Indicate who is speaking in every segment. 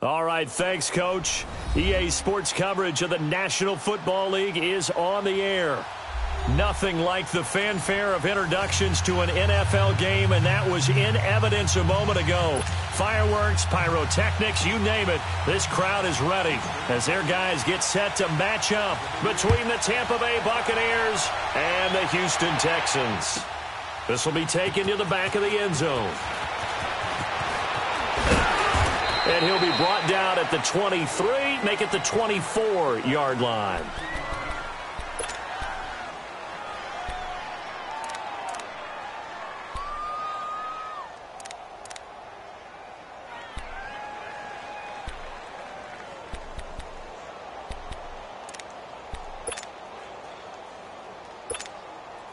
Speaker 1: All right, thanks, Coach. EA Sports coverage of the National Football League is on the air. Nothing like the fanfare of introductions to an NFL game, and that was in evidence a moment ago. Fireworks, pyrotechnics, you name it, this crowd is ready as their guys get set to match up between the Tampa Bay Buccaneers and the Houston Texans. This will be taken to the back of the end zone. And he'll be brought down at the 23, make it the 24-yard line.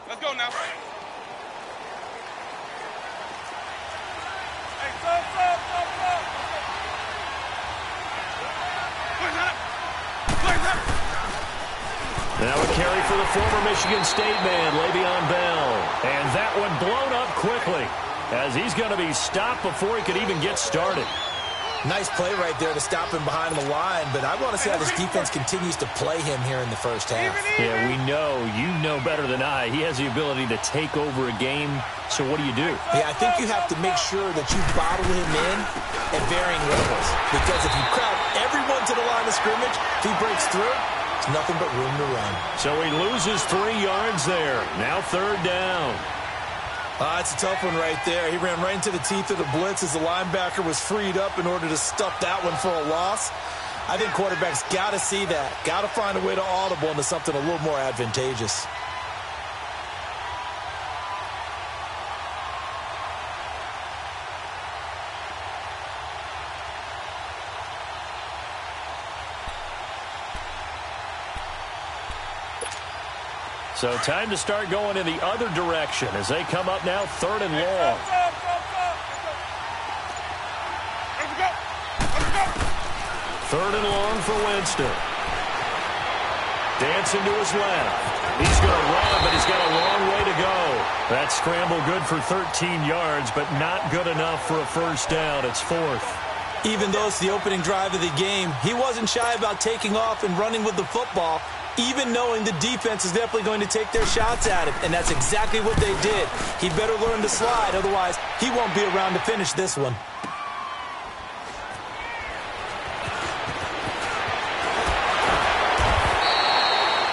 Speaker 2: Let's go now.
Speaker 1: Now a carry for the former Michigan State man, Le'Veon Bell. And that one blown up quickly as he's going to be stopped before he could even get started.
Speaker 3: Nice play right there to stop him behind the line, but I want to see how this defense continues to play him here in the first half.
Speaker 1: Yeah, we know. You know better than I. He has the ability to take over a game, so what do you do?
Speaker 3: Yeah, I think you have to make sure that you bottle him in at varying levels, because if you crowd everyone to the line of scrimmage, if he breaks through, there's nothing but room to run.
Speaker 1: So he loses 3 yards there. Now 3rd down.
Speaker 3: It's a tough one right there. He ran right into the teeth of the blitz as the linebacker was freed up in order to stuff that one for a loss. I think quarterbacks got to see that. Got to find a way to audible into something a little more advantageous.
Speaker 1: So time to start going in the other direction as they come up now 3rd and long. 3rd and long for Winston. Dancing to his left. He's going to run, but he's got a long way to go. That scramble good for 13 yards, but not good enough for a first down. It's 4th.
Speaker 3: Even though it's the opening drive of the game, he wasn't shy about taking off and running with the football, even knowing the defense is definitely going to take their shots at him. And that's exactly what they did. He better learn to slide, otherwise he won't be around to finish this one.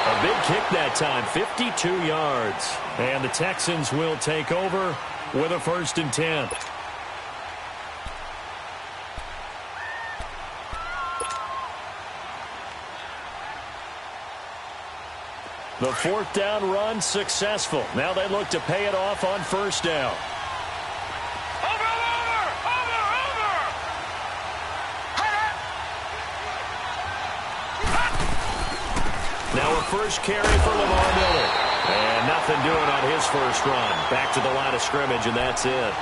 Speaker 1: A big kick that time, 52 yards. And the Texans will take over with a 1st and 10. The 4th down run successful. Now they look to pay it off on 1st down. Now a first carry for Lamar Miller. And nothing doing on his first run. Back to the line of scrimmage, and that's it.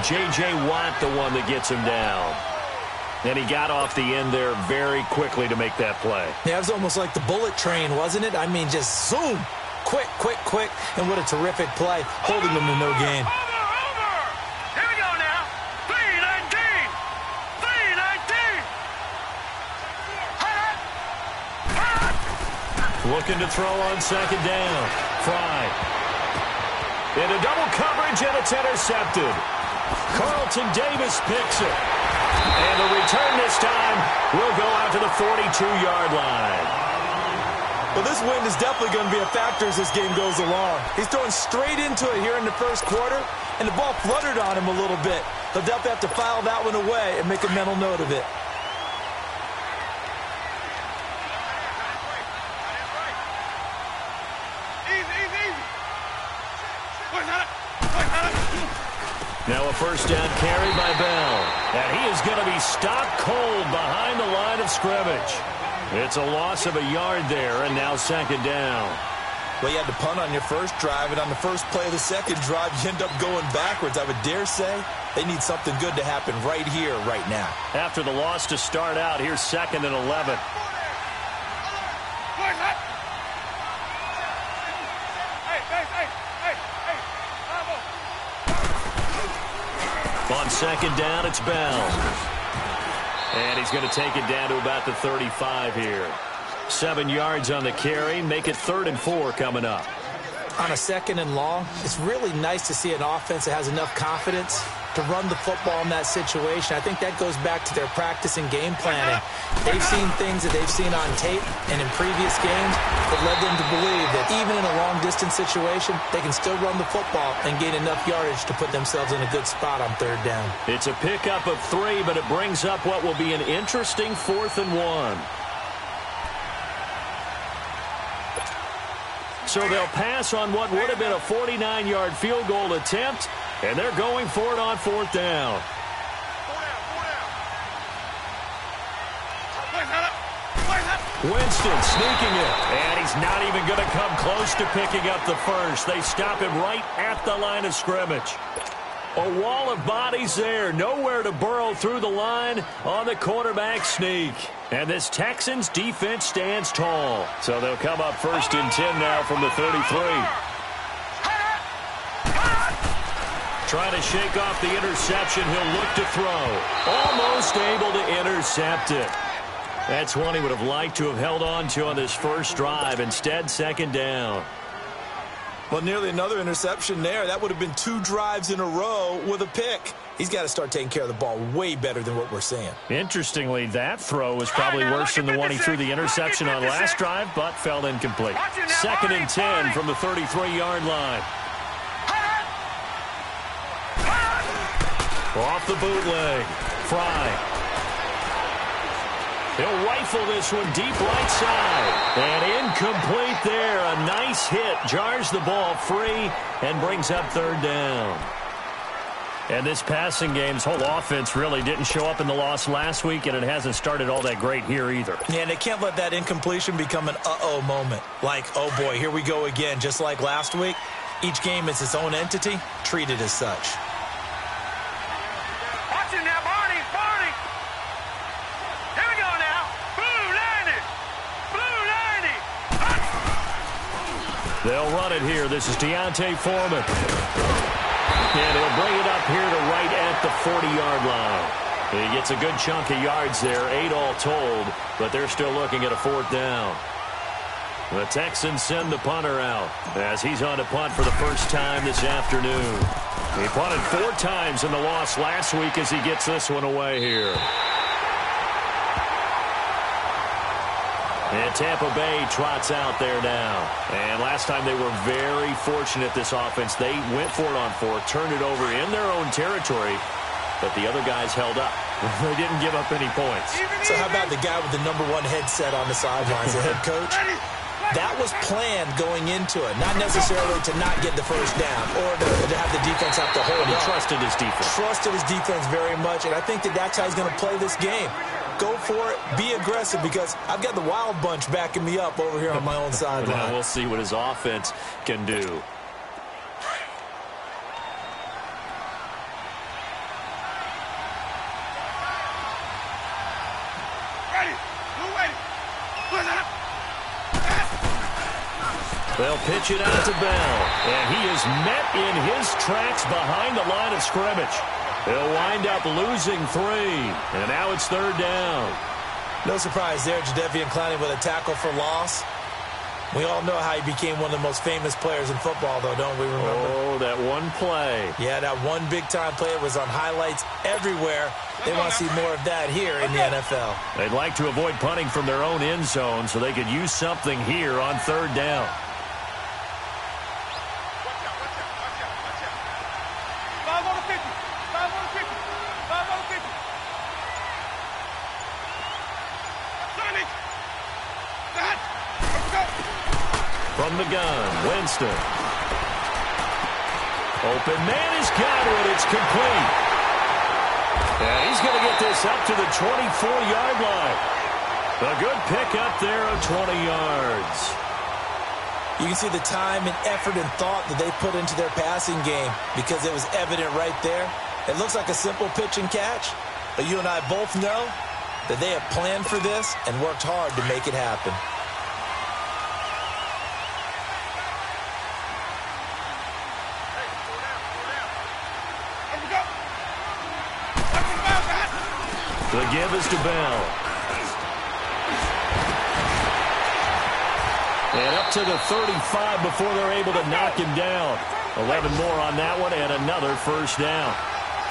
Speaker 1: J.J. Watt, the one that gets him down. And he got off the end there very quickly to make that play.
Speaker 3: Yeah, it was almost like the bullet train, wasn't it? I mean, just zoom. Quick, quick, quick. And what a terrific play, holding them to no gain.
Speaker 2: Here we go now. 3-19.
Speaker 1: Looking to throw on 2nd down. Fry. Into double coverage, and it's intercepted. Carlton Davis picks it. And the return this time will go out to the 42-yard line.
Speaker 3: Well, this win is definitely going to be a factor as this game goes along. He's throwing straight into it here in the first quarter, and the ball fluttered on him a little bit. He'll definitely have to file that one away and make a mental note of it.
Speaker 1: Now a first down carry by Bell. And he is going to be stopped cold behind the line of scrimmage. It's a loss of a yard there, and now 2nd down.
Speaker 3: Well, you had to punt on your first drive, and on the first play of the second drive, you end up going backwards. I would dare say they need something good to happen right here, right now.
Speaker 1: After the loss to start out, here's 2nd and 11. On 2nd down, it's Bell. And he's going to take it down to about the 35 here. 7 yards on the carry. Make it 3rd and 4 coming up.
Speaker 3: On a 2nd and long, it's really nice to see an offense that has enough confidence to run the football in that situation. I think that goes back to their practice and game planning. They've seen things that they've seen on tape and in previous games that led them to believe that even in a long-distance situation, they can still run the football and gain enough yardage to put themselves in a good spot on 3rd down. It's a pickup of 3, but it brings up what will be an interesting 4th and 1. So they'll pass on what would have been a 49-yard field goal attempt, and they're going for it on 4th down. Winston sneaking it, and he's not even going to come close to picking up the first. They stop him right at the line of scrimmage. A wall of bodies there, nowhere to burrow through the line on the quarterback sneak. And this Texans defense stands tall. So they'll come up 1st and 10 now from the 33. Trying to shake off the interception. He'll look to throw. Almost able to intercept it. That's one he would have liked to have held on to on this first drive. Instead, 2nd down. Well, nearly another interception there. That would have been 2 drives in a row with a pick. He's got to start taking care of the ball way better than what we're seeing.
Speaker 1: Interestingly, that throw was probably worse than the one he threw the interception on last drive, but fell incomplete. 2nd and 10 from the 33-yard line. Off the bootleg. Fry. He'll rifle this one deep right side. And incomplete there. A nice hit. Jars the ball free and brings up 3rd down. And this passing game's whole offense really didn't show up in the loss last week, and it hasn't started all that great here either.
Speaker 3: Yeah, and they can't let that incompletion become an uh-oh moment. Like, oh boy, here we go again, just like last week. Each game is its own entity, treated as such.
Speaker 2: Watch it now, Barney. Here we go now. Blue 90.
Speaker 1: They'll run it here. This is Deontay Foreman. And he'll bring it up here to right at the 40-yard line. He gets a good chunk of yards there, 8 all told, but they're still looking at a 4th down. The Texans send the punter out as he's on to punt for the first time this afternoon. He punted 4 times in the loss last week as he gets this one away here. And Tampa Bay trots out there now. And last time they were very fortunate, this offense. They went for it on 4, turned it over in their own territory, but the other guys held up. They didn't give up any points.
Speaker 3: So how about the guy with the #1 headset on the sidelines, the head coach? That was planned going into it, not necessarily to not get the first down or to have the defense have to hold
Speaker 1: He
Speaker 3: on.
Speaker 1: trusted his defense.
Speaker 3: Trusted his defense very much, and I think that's how he's going to play this game. Go for it. Be aggressive, because I've got the wild bunch backing me up over here on my own sideline.
Speaker 1: Now we'll see what his offense can do.
Speaker 2: Ready.
Speaker 1: They'll pitch it out to Bell, and he is met in his tracks behind the line of scrimmage. He'll wind up losing 3, and now it's 3rd down.
Speaker 3: No surprise there, Jadeveon Clowney with a tackle for loss. We all know how he became one of the most famous players in football, though, don't we remember?
Speaker 1: Oh, that one play.
Speaker 3: Yeah, that one big-time play was on highlights everywhere. They want to see more of that here in the NFL.
Speaker 1: They'd like to avoid punting from their own end zone so they could use something here on 3rd down. From the gun, Winston. Open man has got it. It's complete. And he's going to get this up to the 24-yard line. A good pickup there of 20 yards.
Speaker 3: You can see the time and effort and thought that they put into their passing game, because it was evident right there. It looks like a simple pitch and catch, but you and I both know that they have planned for this and worked hard to make it happen.
Speaker 1: The give is to Bell. And up to the 35 before they're able to knock him down. 11 more on that one and another first down.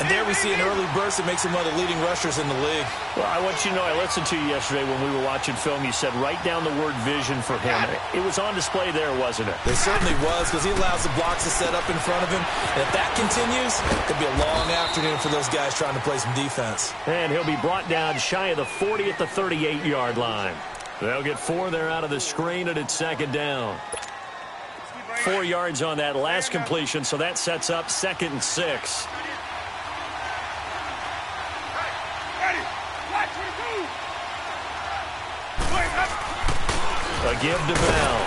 Speaker 3: And there we see an early burst that makes him one of the leading rushers in the league.
Speaker 1: Well, I want you to know, I listened to you yesterday when we were watching film. You said write down the word vision for him. It was on display there, wasn't it?
Speaker 3: It certainly was, because he allows the blocks to set up in front of him. And if that continues, it could be a long afternoon for those guys trying to play some defense.
Speaker 1: And he'll be brought down shy of the 40 at the 38-yard line. They'll get 4 there out of the screen, and it's second down. 4 yards on that last completion, so that sets up 2nd and 6. A give to Bell.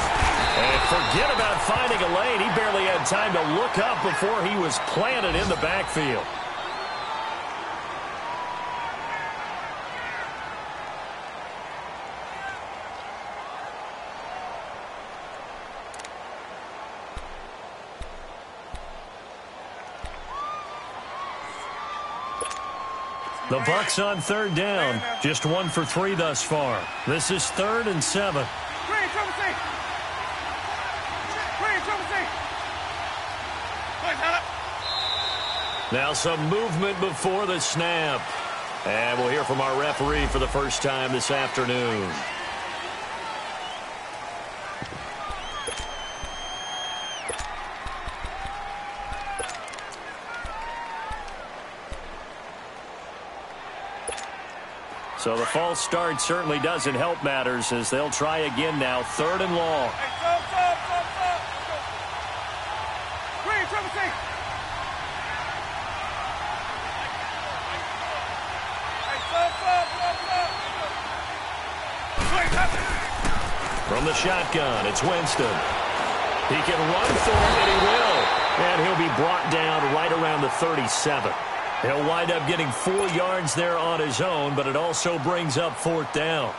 Speaker 1: And forget about finding a lane. He barely had time to look up before he was planted in the backfield. The Bucs on 3rd down. Just 1 for 3 thus far. This is 3rd and 7. Now some movement before the snap. And we'll hear from our referee for the first time this afternoon. So the false start certainly doesn't help matters as they'll try again now. 3rd and long. From the shotgun, it's Winston. He can run for it, and he will. And he'll be brought down right around the 37. He'll wind up getting 4 yards there on his own, but it also brings up 4th down.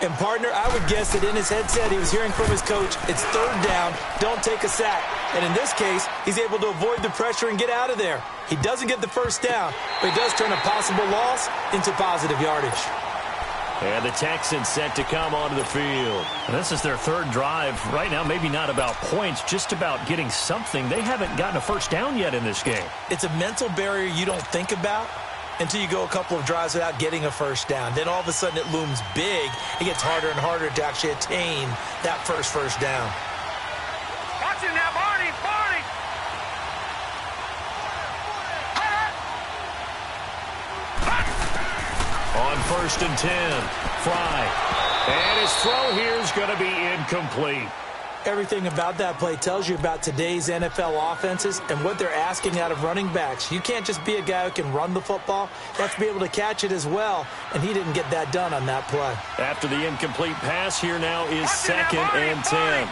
Speaker 3: And, partner, I would guess that in his headset he was hearing from his coach, it's 3rd down, don't take a sack. And in this case, he's able to avoid the pressure and get out of there. He doesn't get the first down, but he does turn a possible loss into positive yardage.
Speaker 1: And the Texans set to come onto the field. And this is their 3rd drive. Right now, maybe not about points, just about getting something. They haven't gotten a first down yet in this game.
Speaker 3: It's a mental barrier you don't think about until you go a couple of drives without getting a first down. Then all of a sudden it looms big. It gets harder and harder to actually attain that first down.
Speaker 2: Watch it now, Barney! Barney!
Speaker 1: On 1st and 10, Fry. And his throw here is going to be incomplete.
Speaker 3: Everything about that play tells you about today's NFL offenses and what they're asking out of running backs. You can't just be a guy who can run the football. You have to be able to catch it as well, and he didn't get that done on that play.
Speaker 1: After the incomplete pass, here now is 2nd and 10.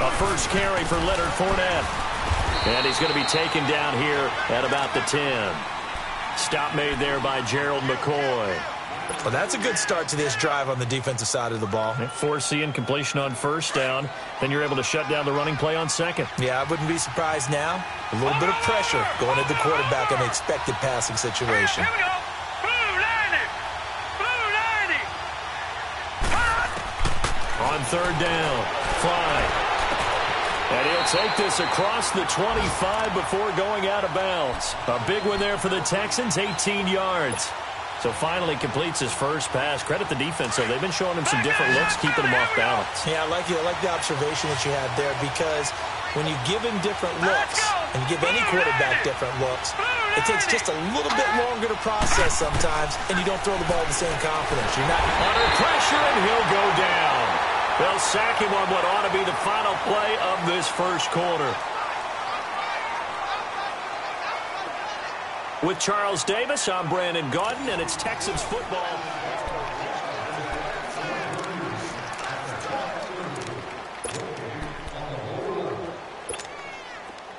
Speaker 1: A first carry for Leonard Fournette. And he's going to be taken down here at about the 10. Stop made there by Gerald McCoy.
Speaker 3: Well, that's a good start to this drive on the defensive side of the ball.
Speaker 1: They force the incompletion on 1st down. Then you're able to shut down the running play on 2nd.
Speaker 3: Yeah, I wouldn't be surprised now. A little bit of pressure going at the quarterback in the expected passing situation.
Speaker 2: Here we go. Blue 90. Blue 90.
Speaker 1: On 3rd down, Fry. And he'll take this across the 25 before going out of bounds. A big one there for the Texans, 18 yards. So finally completes his first pass. Credit the defense, though. They've been showing him some different looks, keeping him off balance.
Speaker 3: Yeah, I like the observation that you had there, because when you give him different looks and you give any quarterback different looks, it takes just a little bit longer to process sometimes, and you don't throw the ball with the same confidence. You're not
Speaker 1: under pressure, and he'll go down. They'll sack him on what ought to be the final play of this first quarter. With Charles Davis, I'm Brandon Gaudin, and it's Texans football.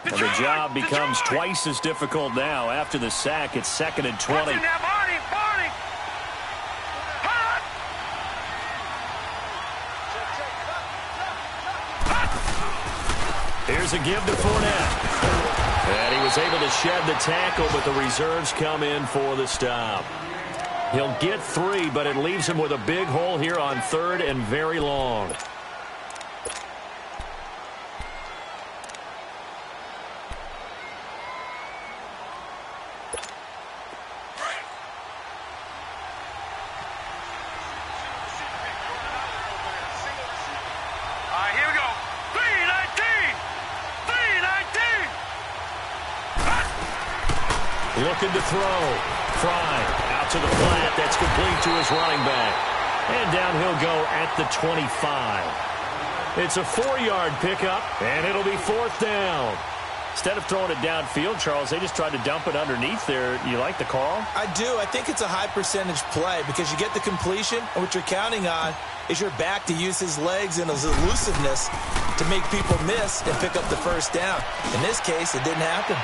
Speaker 1: And the job becomes twice as difficult now. After the sack, it's 2nd and 20. Here's a give to Fournette. And he was able to shed the tackle, but the reserves come in for the stop. He'll get 3, but it leaves him with a big hole here on 3rd and very long. Looking to throw. Fry out to the flat. That's complete to his running back. And down he'll go at the 25. It's a 4-yard pickup, and it'll be 4th down. Instead of throwing it downfield, Charles, they just tried to dump it underneath there. You like the call?
Speaker 3: I do. I think it's a high-percentage play because you get the completion, and what you're counting on is your back to use his legs and his elusiveness to make people miss and pick up the first down. In this case, it didn't happen.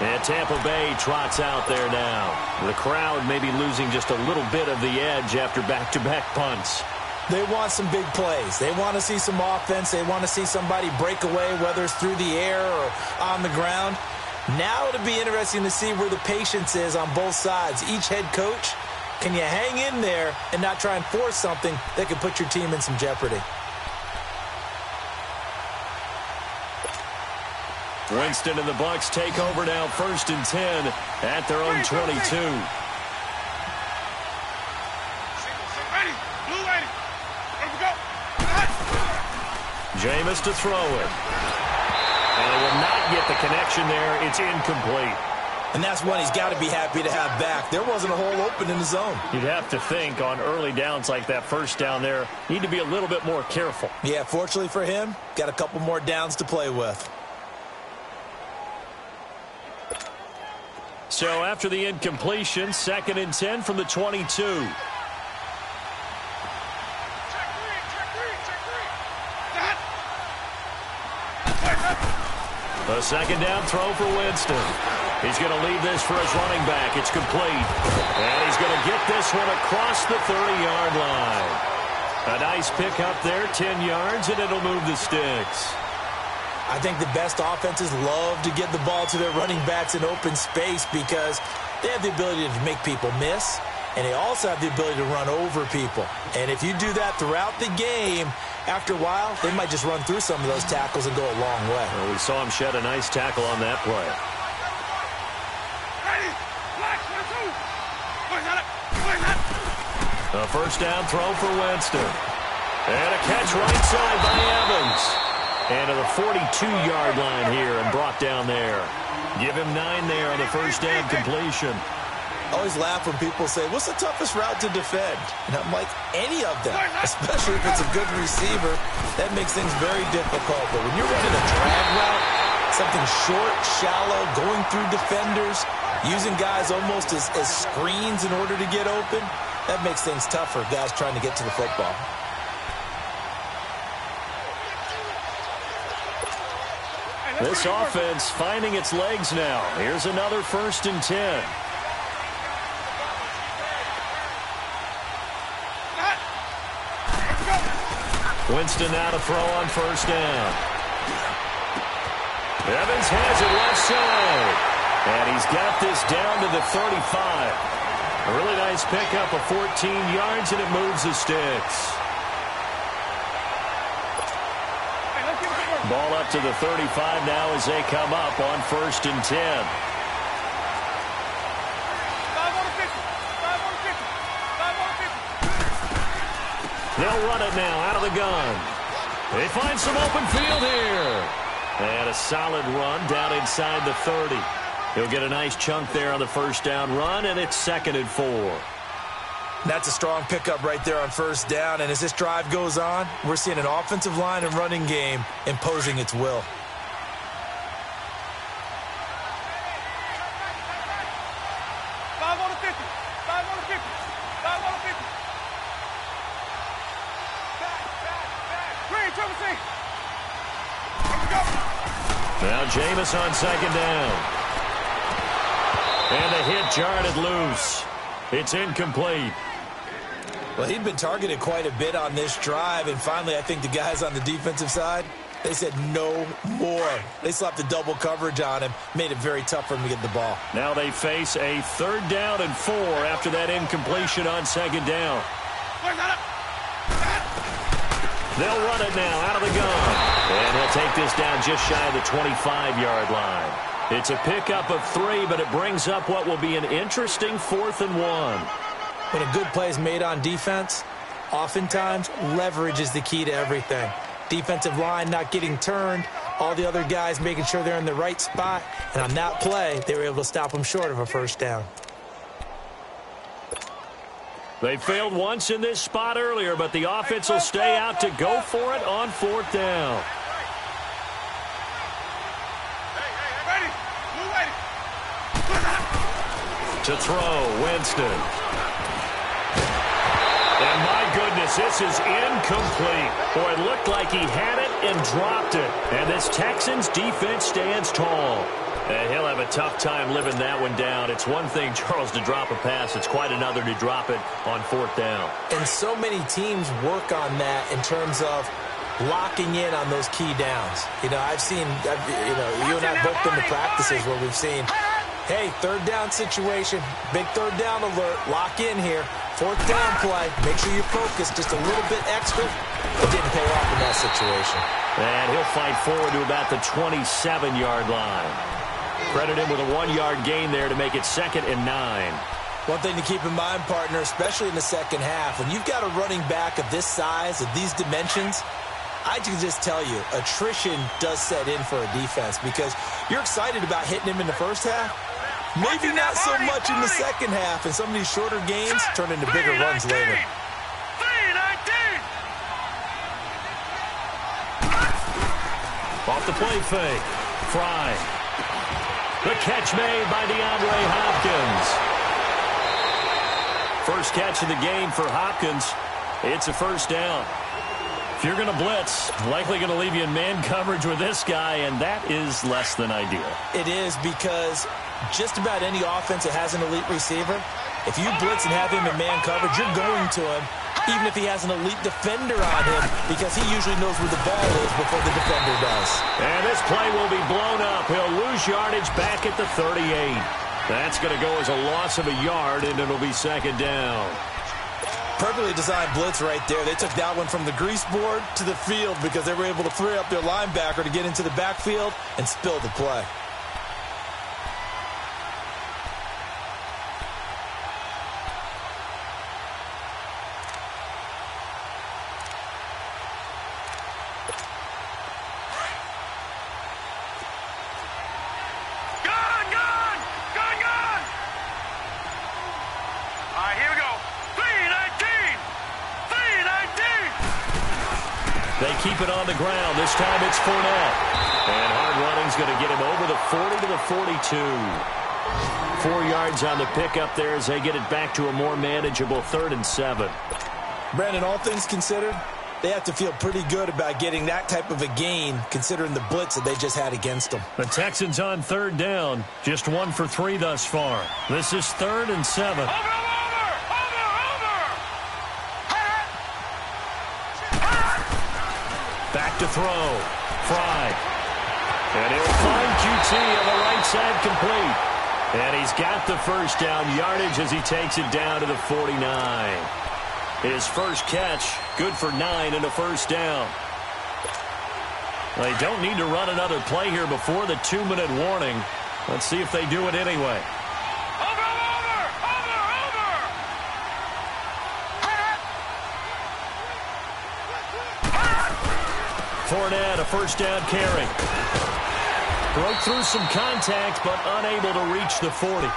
Speaker 1: And Tampa Bay trots out there now. The crowd may be losing just a little bit of the edge after back-to-back punts.
Speaker 3: They want some big plays. They want to see some offense. They want to see somebody break away, whether it's through the air or on the ground. Now it'll be interesting to see where the patience is on both sides. Each head coach, can you hang in there and not try and force something that could put your team in some jeopardy?
Speaker 1: Winston and the Bucs take over now, 1st and 10 at their own 22. Jameis to throw it. And he will not get the connection there. It's incomplete.
Speaker 3: And that's one he's got to be happy to have back. There wasn't a hole open in the zone.
Speaker 1: You'd have to think on early downs like that first down there, need to be a little bit more careful.
Speaker 3: Yeah, fortunately for him, got a couple more downs to play with.
Speaker 1: So after the incompletion, 2nd and 10 from the 22. A 2nd down throw for Winston. He's going to leave this for his running back. It's complete. And he's going to get this one across the 30-yard line. A nice pickup there, 10 yards, and it'll move the sticks.
Speaker 3: I think the best offenses love to get the ball to their running backs in open space because they have the ability to make people miss, and they also have the ability to run over people. And if you do that throughout the game, after a while, they might just run through some of those tackles and go a long way.
Speaker 1: Well, we saw him shed a nice tackle on that play. A 1st down throw for Winston. And a catch right side by Evans. And to the 42-yard line here and brought down there. Give him 9 there on the 1st down completion.
Speaker 3: I always laugh when people say, what's the toughest route to defend? And I'm like, any of them, especially if it's a good receiver. That makes things very difficult. But when you're running a drag route, something short, shallow, going through defenders, using guys almost as screens in order to get open, that makes things tougher, guys trying to get to the football.
Speaker 1: This offense finding its legs now. Here's another 1st and 10. Winston now to throw on 1st down. Evans has it left side. And he's got this down to the 35. A really nice pickup of 14 yards, and it moves the sticks. Ball up to the 35 now as they come up on 1st and 10. They'll run it now out of the gun. They find some open field here. And a solid run down inside the 30. He'll get a nice chunk there on the 1st down run, and it's 2nd and 4.
Speaker 3: That's a strong pickup right there on 1st down. And as this drive goes on, we're seeing an offensive line and running game imposing its will.
Speaker 1: Now Jameis on 2nd down. And the hit jarred it loose. It's incomplete.
Speaker 3: Well, he'd been targeted quite a bit on this drive, and finally I think the guys on the defensive side, they said no more. They slapped the double coverage on him, made it very tough for him to get the ball.
Speaker 1: Now they face a 3rd down and 4 after that incompletion on 2nd down. They'll run it now out of the gun. And he'll take this down just shy of the 25-yard line. It's a pickup of 3, but it brings up what will be an interesting 4th and 1.
Speaker 3: When a good play is made on defense, oftentimes leverage is the key to everything. Defensive line not getting turned, all the other guys making sure they're in the right spot, and on that play, they were able to stop them short of a 1st down.
Speaker 1: They failed once in this spot earlier, but the offense will stay out to go for it on 4th down. To throw, Winston. And my goodness, this is incomplete. Boy, it looked like he had it and dropped it. And this Texans defense stands tall. And he'll have a tough time living that one down. It's one thing, Charles, to drop a pass. It's quite another to drop it on 4th down.
Speaker 3: And so many teams work on that in terms of locking in on those key downs. You know, you and I both been to practices where we've seen, hey, 3rd down situation, big 3rd down alert, lock in here. 4th down play, make sure you're focused just a little bit extra. It didn't pay off in that situation.
Speaker 1: And he'll fight forward to about the 27-yard line. Credit him with a 1-yard gain there to make it 2nd and 9.
Speaker 3: One thing to keep in mind, partner, especially in the second half, when you've got a running back of this size, of these dimensions, I can just tell you, attrition does set in for a defense because you're excited about hitting him in the first half. Maybe not so much in the second half, and some of these shorter games turn into bigger runs later.
Speaker 1: Off the play fake. Fry. The catch made by DeAndre Hopkins. First catch of the game for Hopkins. It's a 1st down. If you're going to blitz, likely going to leave you in man coverage with this guy, and that is less than ideal.
Speaker 3: It is because just about any offense that has an elite receiver, if you blitz and have him in man coverage, you're going to him, even if he has an elite defender on him, because he usually knows where the ball is before the defender does.
Speaker 1: And this play will be blown up. He'll lose yardage back at the 38. That's going to go as a loss of a yard, and it'll be 2nd down.
Speaker 3: Perfectly designed blitz right there. They took that one from the grease board to the field because they were able to free up their linebacker to get into the backfield and spill the play.
Speaker 1: They keep it on the ground. This time it's Fournette. And hard running's going to get him over the 40 to the 42. 4 yards on the pickup there as they get it back to a more manageable 3rd and 7.
Speaker 3: Brandon, all things considered, they have to feel pretty good about getting that type of a gain considering the blitz that they just had against them.
Speaker 1: The Texans on 3rd down. Just 1 for 3 thus far. This is 3rd and 7. Back to throw. Fry. And he'll find QT on the right side complete. And he's got the 1st down yardage as he takes it down to the 49. His first catch, good for 9 and a 1st down. They don't need to run another play here before the 2-minute warning. Let's see if they do it anyway. Fournette, a 1st down carry. Broke through some contact, but unable to reach the 40.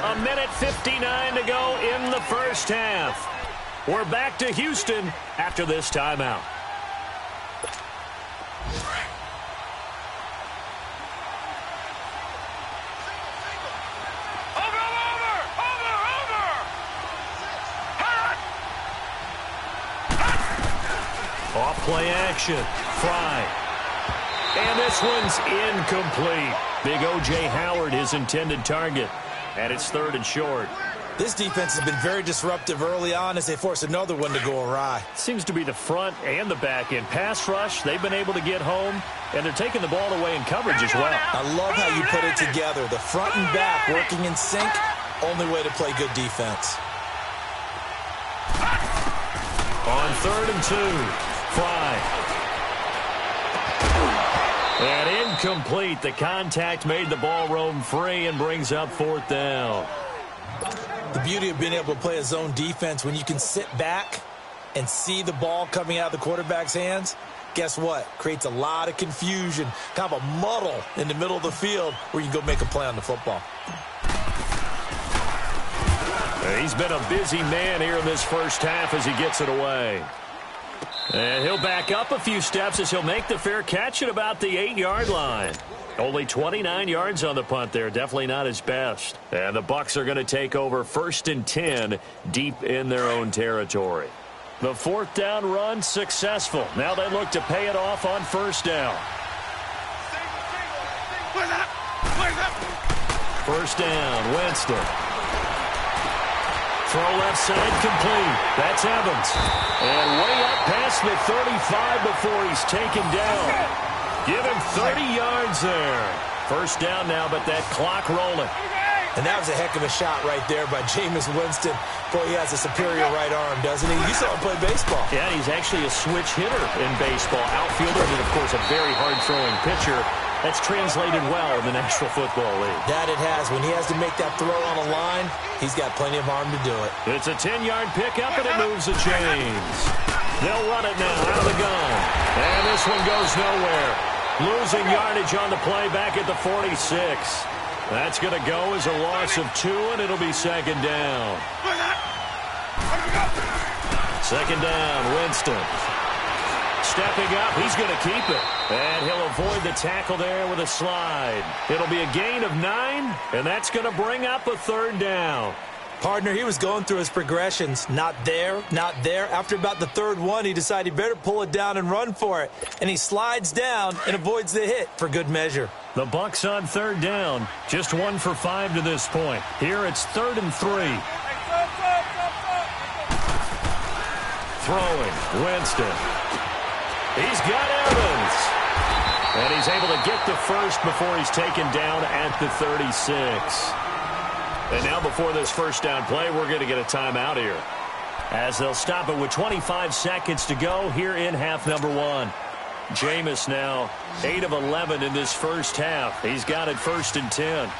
Speaker 1: 1:59 to go in the first half. We're back to Houston after this timeout. Off play action. Fry. And this one's incomplete. Big O.J. Howard, his intended target. And it's 3rd and short.
Speaker 3: This defense has been very disruptive early on as they force another one to go awry.
Speaker 1: Seems to be the front and the back end. Pass rush, they've been able to get home, and they're taking the ball away in coverage as well.
Speaker 3: I love how you put it together. The front and back working in sync, only way to play good defense.
Speaker 1: On 3rd and 2, Fry. And incomplete. The contact made the ball roam free and brings up 4th down.
Speaker 3: The beauty of being able to play a zone defense when you can sit back and see the ball coming out of the quarterback's hands, guess what? Creates a lot of confusion, kind of a muddle in the middle of the field where you can go make a play on the football.
Speaker 1: He's been a busy man here in this first half as he gets it away. And he'll back up a few steps as he'll make the fair catch at about the 8-yard line. Only 29 yards on the punt there. Definitely not his best. And the Bucs are going to take over 1st and 10 deep in their own territory. The 4th down run successful. Now they look to pay it off on 1st down. 1st down, Winston. Throw left side complete. That's Evans. And way up past the 35 before he's taken down. Give him 30 yards there. 1st down now, but that clock rolling.
Speaker 3: And that was a heck of a shot right there by Jameis Winston. Boy, he has a superior right arm, doesn't he? You saw him play baseball.
Speaker 1: Yeah, he's actually a switch hitter in baseball. Outfielder and, of course, a very hard-throwing pitcher. That's translated well in the National Football League.
Speaker 3: That it has. When he has to make that throw on a line, he's got plenty of arm to do it.
Speaker 1: It's a 10-yard pickup, and it moves the chains. They'll run it now out of the gun. And this one goes nowhere. Losing yardage on the play back at the 46. That's going to go as a loss of 2, and it'll be 2nd down. 2nd down, Winston. Stepping up, he's going to keep it. And he'll avoid the tackle there with a slide. It'll be a gain of 9, and that's going to bring up a 3rd down.
Speaker 3: Partner, he was going through his progressions. Not there, not there. After about the 3rd one, he decided he better pull it down and run for it. And he slides down and avoids the hit for good measure.
Speaker 1: The Bucs on 3rd down. Just 1 for 5 to this point. Here it's 3rd and 3. Throwing, Winston. He's got Evans. And he's able to get the first before he's taken down at the 36. And now before this 1st down play, we're going to get a timeout here, as they'll stop it with 25 seconds to go here in half number 1. Jameis now 8 of 11 in this first half. He's got it 1st and 10.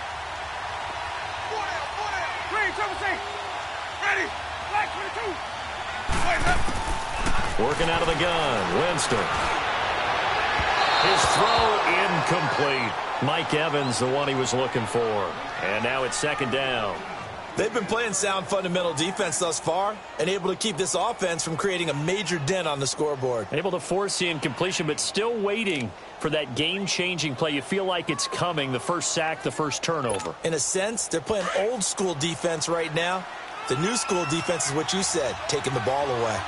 Speaker 1: Working out of the gun, Winston. His throw incomplete. Mike Evans, the one he was looking for. And now it's 2nd down.
Speaker 3: They've been playing sound fundamental defense thus far and able to keep this offense from creating a major dent on the scoreboard.
Speaker 1: Able to force the incompletion, but still waiting for that game-changing play. You feel like it's coming, the first sack, the first turnover.
Speaker 3: In a sense, they're playing old-school defense right now. The new school defense is what you said, taking the ball away.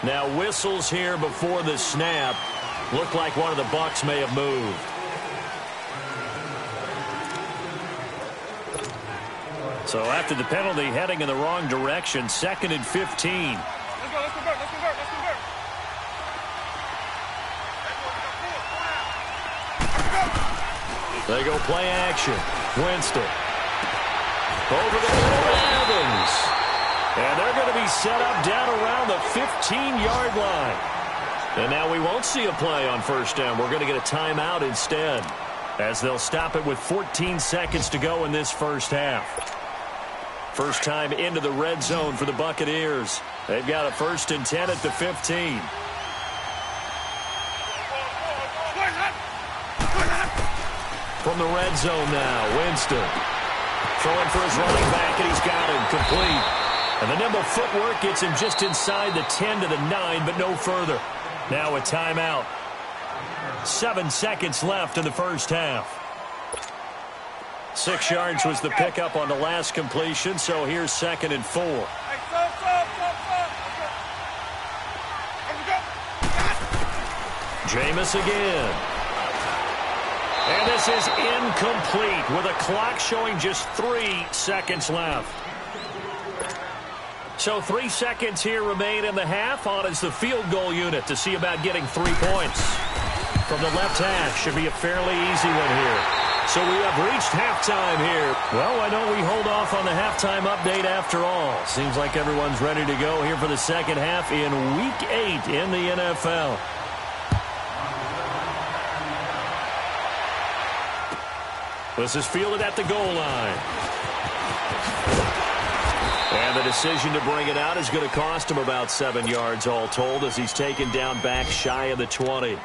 Speaker 1: Now whistles here before the snap. Looked like one of the Bucs may have moved. So after the penalty, heading in the wrong direction, 2nd and 15.
Speaker 2: Let's convert.
Speaker 1: They go play action. Winston. Over the middle, Evans. And they're going to be set up down around the 15-yard line. And now we won't see a play on 1st down. We're going to get a timeout instead, as they'll stop it with 14 seconds to go in this first half. First time into the red zone for the Buccaneers. They've got a 1st and 10 at the 15. From the red zone now, Winston. Throwing for his running back, and he's got him complete. And the nimble footwork gets him just inside the 10 to the 9, but no further. Now a timeout. 7 seconds left in the first half. 6 yards was the pickup on the last completion, so here's 2nd and 4. Jameis again. And this is incomplete with a clock showing just 3 seconds left. So 3 seconds here remain in the half. On is the field goal unit to see about getting 3 points. From the left hash, should be a fairly easy one here. So we have reached halftime here. Well, why don't we hold off on the halftime update after all? Seems like everyone's ready to go here for the second half in Week 8 in the NFL. This is fielded at the goal line. And the decision to bring it out is going to cost him about 7 yards all told as he's taken down back shy of the 20.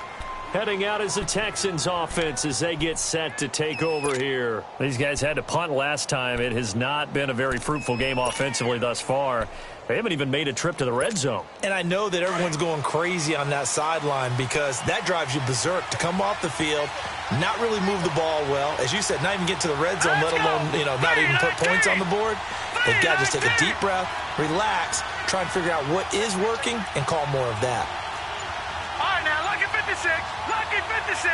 Speaker 1: Heading out is the Texans offense as they get set to take over here. These guys had to punt last time. It has not been a very fruitful game offensively thus far. They haven't even made a trip to the red zone.
Speaker 3: And I know that everyone's going crazy on that sideline because that drives you berserk to come off the field, not really move the ball well. As you said, not even get to the red zone, let alone, not even put points on the board. They've got to just take a deep breath, relax, try and figure out what is working, and call more of that.
Speaker 2: All right, now, lucky 56. Lucky 56.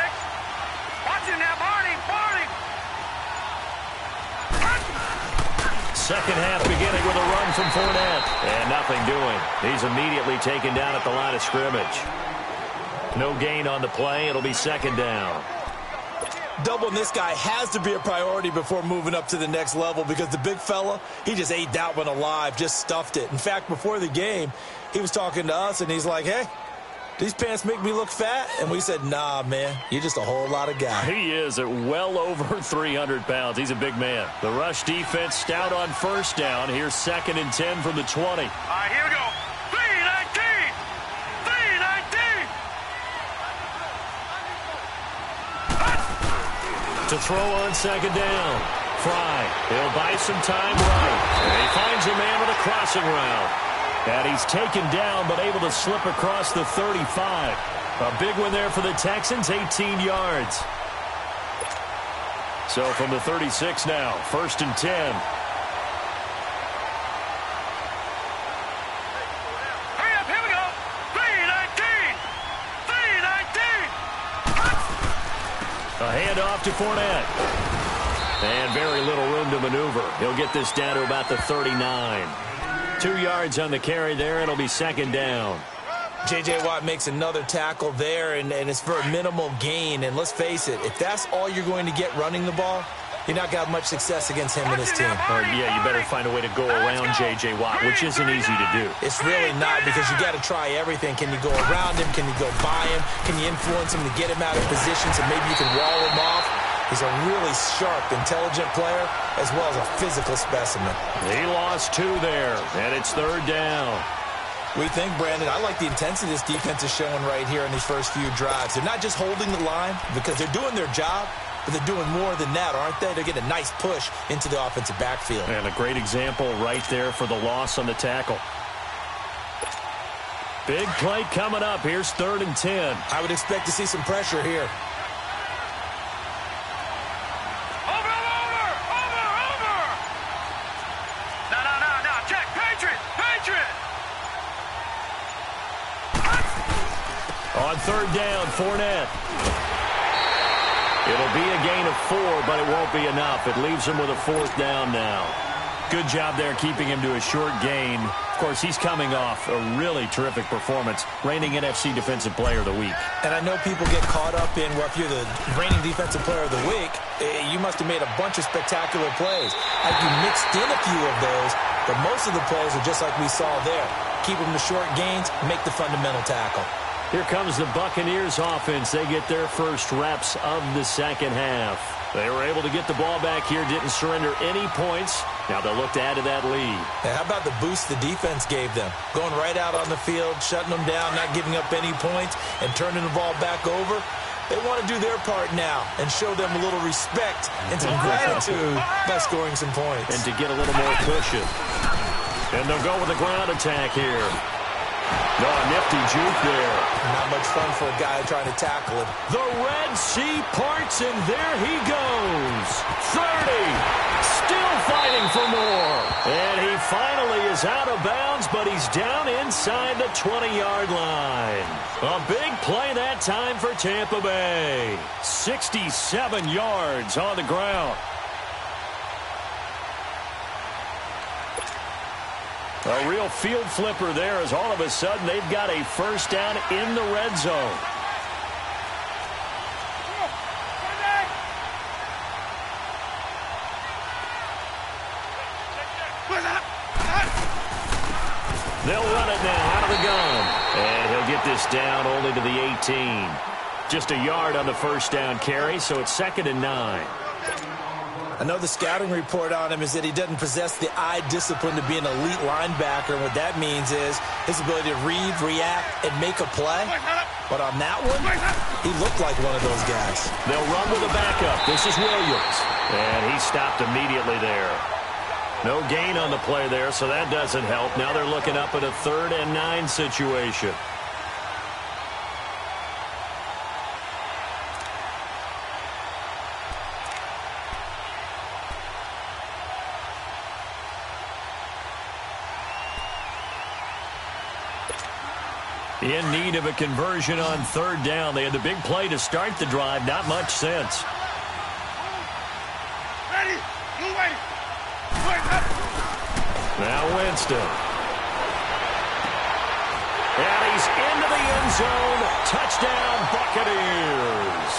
Speaker 2: Watch it now, Barney.
Speaker 1: Second half beginning with a run from Fournette. And nothing doing. He's immediately taken down at the line of scrimmage. No gain on the play. It'll be second down.
Speaker 3: Doubling this guy has to be a priority before moving up to the next level because the big fella, he just ate that one alive, just stuffed it. In fact, before the game, he was talking to us, and he's like, hey, these pants make me look fat? And we said, nah, man, you're just a whole lot of guy.
Speaker 1: He is at well over 300 pounds. He's a big man. The rush defense stout on first down. Here's 2nd and 10 from the 20.
Speaker 2: All right, here we go. 319. 319.
Speaker 1: To throw on second down. Fry. He'll buy some time right. And he finds a man with a crossing route. And he's taken down but able to slip across the 35. A big one there for the Texans, 18 yards. So from the 36 now, 1st and 10.
Speaker 2: Hurry up, here we go. 319. 319.
Speaker 1: A handoff to Fournette. And very little room to maneuver. He'll get this down to about the 39. 2 yards on the carry there. It'll be second down.
Speaker 3: J.J. Watt makes another tackle there, and it's for a minimal gain. And let's face it, if that's all you're going to get running the ball, you're not going to have much success against him and his team.
Speaker 1: Yeah, you better find a way to go around J.J. Watt, which isn't easy to do.
Speaker 3: It's really not because you got to try everything. Can you go around him? Can you go by him? Can you influence him to get him out of position so maybe you can wall him off? He's a really sharp, intelligent player, as well as a physical specimen.
Speaker 1: He lost 2 there, and it's 3rd down.
Speaker 3: We think, Brandon, I like the intensity this defense is showing right here in these first few drives. They're not just holding the line because they're doing their job, but they're doing more than that, aren't they? They're getting a nice push into the offensive backfield.
Speaker 1: And a great example right there for the loss on the tackle. Big play coming up. Here's 3rd and 10.
Speaker 3: I would expect to see some pressure here.
Speaker 1: On 3rd down, Fournette. It'll be a gain of 4, but it won't be enough. It leaves him with a 4th down now. Good job there keeping him to a short gain. Of course, he's coming off a really terrific performance, reigning NFC Defensive Player of the Week.
Speaker 3: And I know people get caught up in, well, if you're the reigning Defensive Player of the Week, you must have made a bunch of spectacular plays. Like you mixed in a few of those, but most of the plays are just like we saw there. Keep them to short gains, make the fundamental tackle.
Speaker 1: Here comes the Buccaneers offense. They get their first reps of the second half. They were able to get the ball back here, didn't surrender any points. Now they'll look to add to that lead.
Speaker 3: And how about the boost the defense gave them? Going right out on the field, shutting them down, not giving up any points, and turning the ball back over. They want to do their part now and show them a little respect and some gratitude by scoring some points.
Speaker 1: And to get a little more cushion. And they'll go with a ground attack here. No, nifty juke there.
Speaker 3: Not much fun for a guy trying to tackle him.
Speaker 1: The Red Sea parts, and there he goes. 30. Still fighting for more. And he finally is out of bounds, but he's down inside the 20-yard line. A big play that time for Tampa Bay. 67 yards on the ground. A real field flipper there, as all of a sudden they've got a first down in the red zone. They'll run it now out of the gun. And he'll get this down only to the 18. Just a yard on the first down carry, so it's 2nd and 9.
Speaker 3: I know the scouting report on him is that he doesn't possess the eye discipline to be an elite linebacker. And what that means is his ability to read, react, and make a play. But on that one, he looked like one of those guys.
Speaker 1: They'll run with a backup. This is Williams. And he stopped immediately there. No gain on the play there, so that doesn't help. Now they're looking up at a 3rd and 9 situation. In need of a conversion on 3rd down. They had the big play to start the drive. Not much sense.
Speaker 2: Ready. You wait.
Speaker 1: Now Winston. And he's into the end zone. Touchdown, Buccaneers.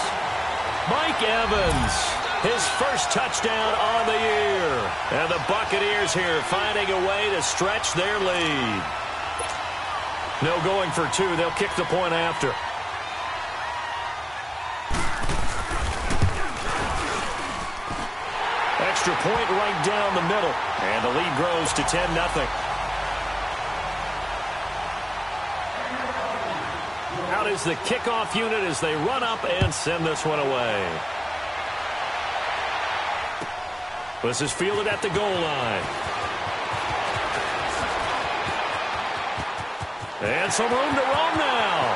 Speaker 1: Mike Evans, his first touchdown on the year. And the Buccaneers here finding a way to stretch their lead. No going for 2. They'll kick the point after. Extra point right down the middle. And the lead grows to 10-0. Out is the kickoff unit as they run up and send this one away. This is fielded at the goal line. And some room to roam now.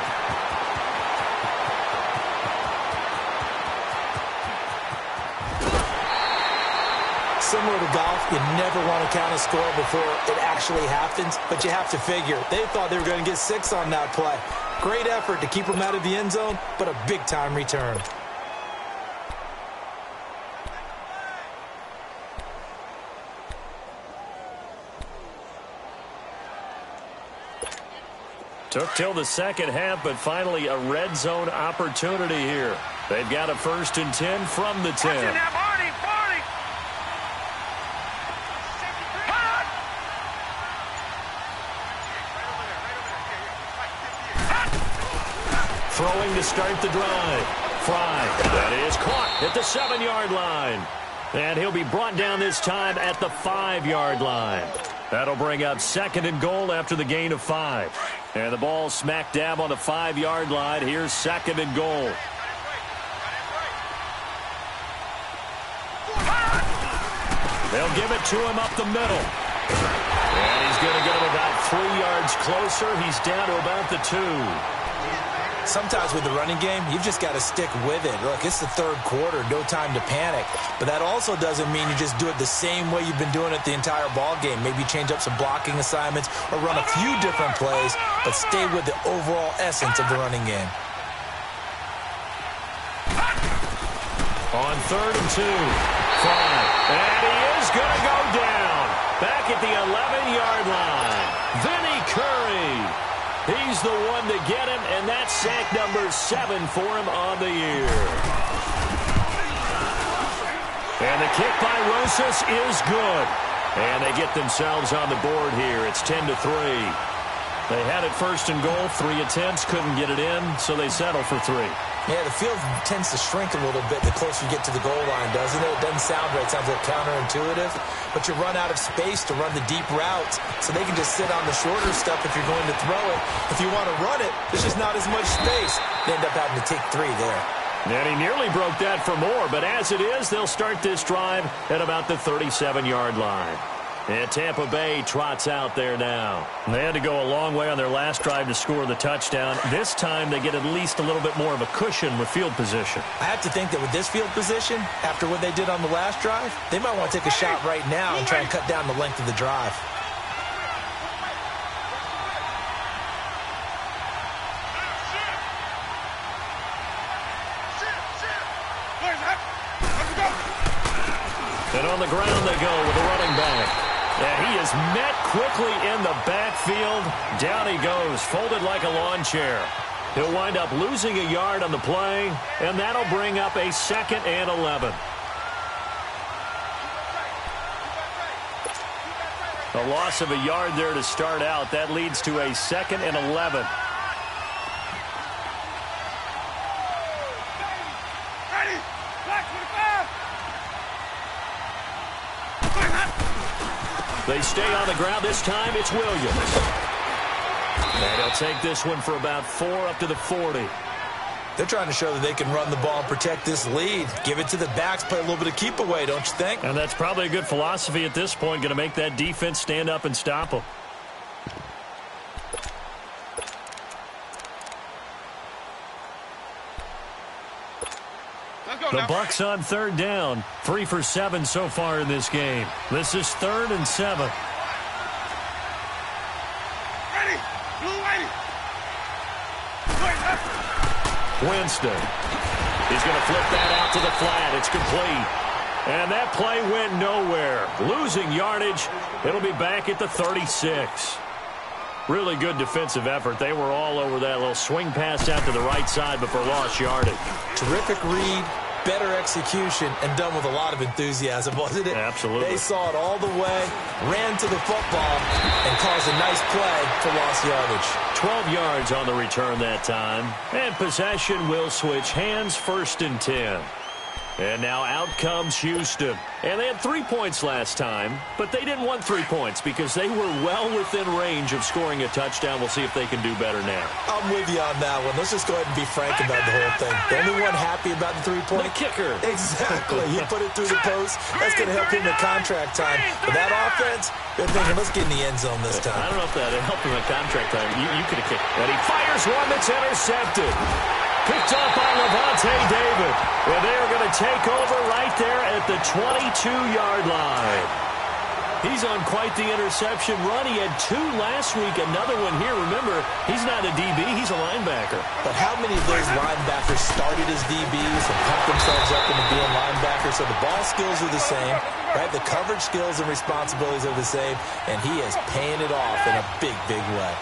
Speaker 3: Similar to golf, you never want to count a score before it actually happens, but you have to figure. They thought they were going to get 6 on that play. Great effort to keep them out of the end zone, but a big-time return.
Speaker 1: Took till the second half, but finally a red zone opportunity here. They've got a 1st and 10 from the 10. Throwing to start the drive. Fry. That is caught at the 7-yard line. And he'll be brought down this time at the 5-yard line. That'll bring up 2nd and goal after the gain of 5. And the ball smack dab on the 5-yard line. Here's 2nd and goal. They'll give it to him up the middle. And he's going to get him about 3 yards closer. He's down to about the 2.
Speaker 3: Sometimes with the running game, you've just got to stick with it. Look, it's the 3rd quarter, no time to panic. But that also doesn't mean you just do it the same way you've been doing it the entire ball game. Maybe change up some blocking assignments or run a few different plays, but stay with the overall essence of the running game.
Speaker 1: On 3rd and 2. Fry. And he is going to go down. Back at the 11-yard line. Vinny Curry. He's the one to get him, and that's sack number 7 for him on the year. And the kick by Rosas is good. And they get themselves on the board here. It's 10-3. They had it 1st and goal. 3 attempts, couldn't get it in, so they settle for 3.
Speaker 3: Yeah, the field tends to shrink a little bit the closer you get to the goal line, doesn't it? It doesn't sound right. It sounds like counterintuitive. But you run out of space to run the deep routes, so they can just sit on the shorter stuff if you're going to throw it. If you want to run it, there's just not as much space. They end up having to take 3 there.
Speaker 1: And he nearly broke that for more, but as it is, they'll start this drive at about the 37-yard line. And Tampa Bay trots out there now. They had to go a long way on their last drive to score the touchdown. This time they get at least a little bit more of a cushion with field position.
Speaker 3: I have to think that with this field position, after what they did on the last drive, they might want to take a shot right now and try and cut down the length of the drive.
Speaker 1: And on the ground they go with a running back. And he is met quickly in the backfield. Down he goes, folded like a lawn chair. He'll wind up losing a yard on the play, and that'll bring up a 2nd and 11. A loss of a yard there to start out. That leads to a 2nd and 11. They stay on the ground. This time it's Williams. And he'll take this one for about 4 up to the 40.
Speaker 3: They're trying to show that they can run the ball and protect this lead. Give it to the backs, play a little bit of keep away, don't you think?
Speaker 1: And that's probably a good philosophy at this point. Going to make that defense stand up and stop them. The Bucs on 3rd down. 3 for 7 so far in this game. This is 3rd and 7.
Speaker 2: Ready. Blue ready.
Speaker 1: Winston. He's going to flip that out to the flat. It's complete. And that play went nowhere. Losing yardage. It'll be back at the 36. Really good defensive effort. They were all over that little swing pass out to the right side before lost yardage.
Speaker 3: Terrific read, better execution, and done with a lot of enthusiasm, wasn't it?
Speaker 1: Absolutely.
Speaker 3: They saw it all the way, ran to the football, and caused a nice play for lost yardage.
Speaker 1: 12 yards on the return that time. And possession will switch hands, 1st and 10. And now out comes Houston. And they had 3 points last time, but they didn't want 3 points because they were well within range of scoring a touchdown. We'll see if they can do better now.
Speaker 3: I'm with you on that one. Let's just go ahead and be frank about the whole thing. The only one happy about the 3-point?
Speaker 1: The kicker.
Speaker 3: Exactly. He put it through the post. That's going to help him at contract time. But that offense, they're thinking, let's get in the end zone this time.
Speaker 1: I don't know if that helped him at contract time. You could have kicked. And he fires one that's intercepted. Picked up by Levante David. And they are going to take over right there at the 22-yard line. He's on quite the interception run. He had 2 last week, another one here. Remember, he's not a DB, he's a linebacker.
Speaker 3: But how many of those linebackers started as DBs and pumped themselves up into being linebackers? So the ball skills are the same, right? The coverage skills and responsibilities are the same, and he is paying it off in a big, big way.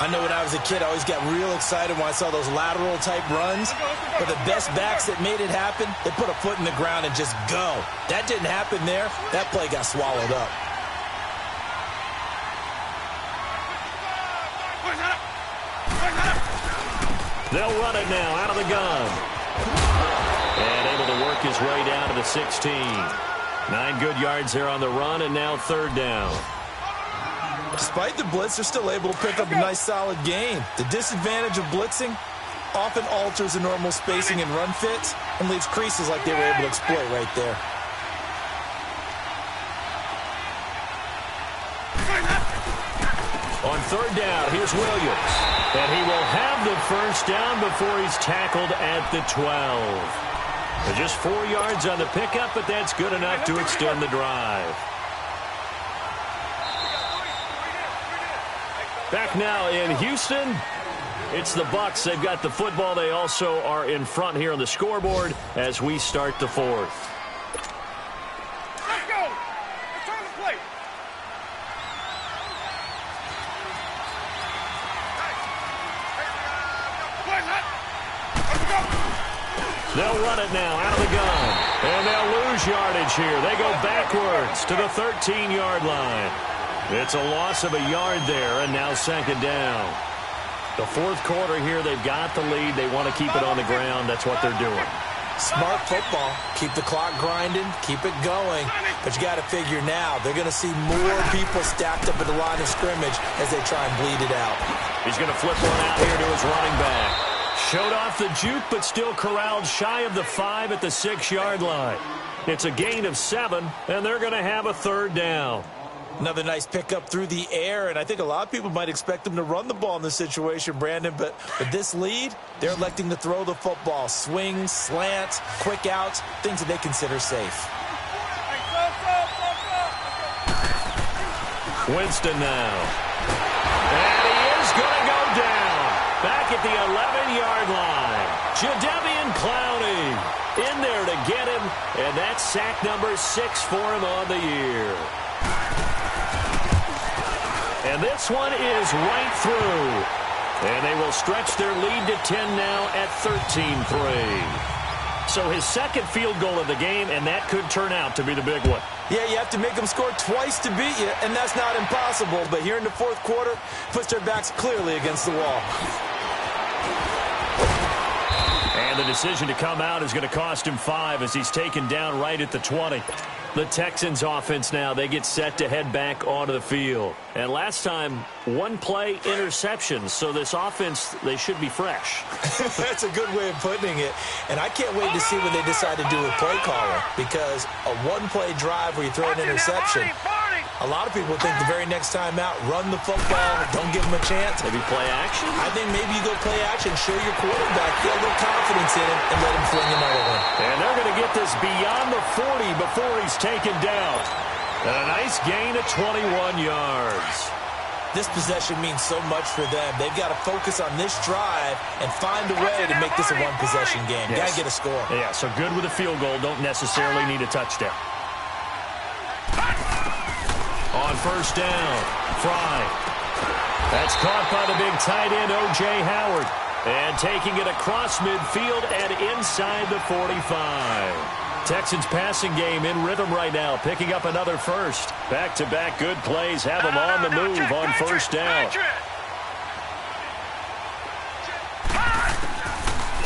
Speaker 3: I know when I was a kid, I always got real excited when I saw those lateral-type runs. But the best backs that made it happen, they put a foot in the ground and just go. That didn't happen there. That play got swallowed up.
Speaker 1: They'll run it now out of the gun. And able to work his way down to the 16. 9 good yards there on the run, and now 3rd down.
Speaker 3: Despite the blitz, they're still able to pick up a nice, solid game. The disadvantage of blitzing often alters the normal spacing and run fits and leaves creases like they were able to exploit right there.
Speaker 1: On 3rd down, here's Williams. And he will have the 1st down before he's tackled at the 12. Just 4 yards on the pickup, but that's good enough to extend the drive. Back now in Houston, it's the Bucs. They've got the football. They also are in front here on the scoreboard as we start the 4th.
Speaker 2: Let's go. Return the plate.
Speaker 1: They'll run it now out of the gun. And they'll lose yardage here. They go backwards to the 13-yard line. It's a loss of a yard there, and now 2nd down. The 4th quarter here, they've got the lead. They want to keep it on the ground. That's what they're doing.
Speaker 3: Smart football. Keep the clock grinding. Keep it going. But you got to figure now, they're going to see more people stacked up at the line of scrimmage as they try and bleed it out.
Speaker 1: He's going to flip one out here to his running back. Showed off the juke, but still corralled shy of the 5 at the 6-yard line. It's a gain of 7, and they're going to have a third down.
Speaker 3: Another nice pickup through the air, and I think a lot of people might expect them to run the ball in this situation, Brandon, but with this lead, they're electing to throw the football. Swings, slants, quick outs, things that they consider safe.
Speaker 1: Winston now. And he is going to go down. Back at the 11-yard line. Jadeveon Clowney in there to get him, and that's sack number 6 for him on the year. And this one is right through. And they will stretch their lead to 10 now at 13-3. So his second field goal of the game, and that could turn out to be the big one.
Speaker 3: Yeah, you have to make them score twice to beat you, and that's not impossible. But here in the fourth quarter, puts their backs clearly against the wall.
Speaker 1: And the decision to come out is going to cost him 5 as he's taken down right at the 20. The Texans offense now, they get set to head back onto the field. And last time, one play interception. So this offense, they should be fresh.
Speaker 3: That's a good way of putting it. And I can't wait to see what they decide to do with play calling. Because a one-play drive where you throw an interception, a lot of people think the very next time out, run the football, don't give them a chance.
Speaker 1: Maybe play action?
Speaker 3: I think maybe you go play action, show your quarterback, get a little confidence in him, and let him fling another one.
Speaker 1: And they're going to get this beyond the 40 before he's taken down. And a nice gain of 21 yards.
Speaker 3: This possession means so much for them. They've got to focus on this drive and find a way to make this a one-possession game.
Speaker 1: Yes.
Speaker 3: Got to get a score.
Speaker 1: Yeah, so good with a field goal. Don't necessarily need a touchdown. On first down, Fry. That's caught by the big tight end, O.J. Howard. And taking it across midfield and inside the 45. Texans passing game in rhythm right now, picking up another first. Back-to-back good plays have them on the move on first down.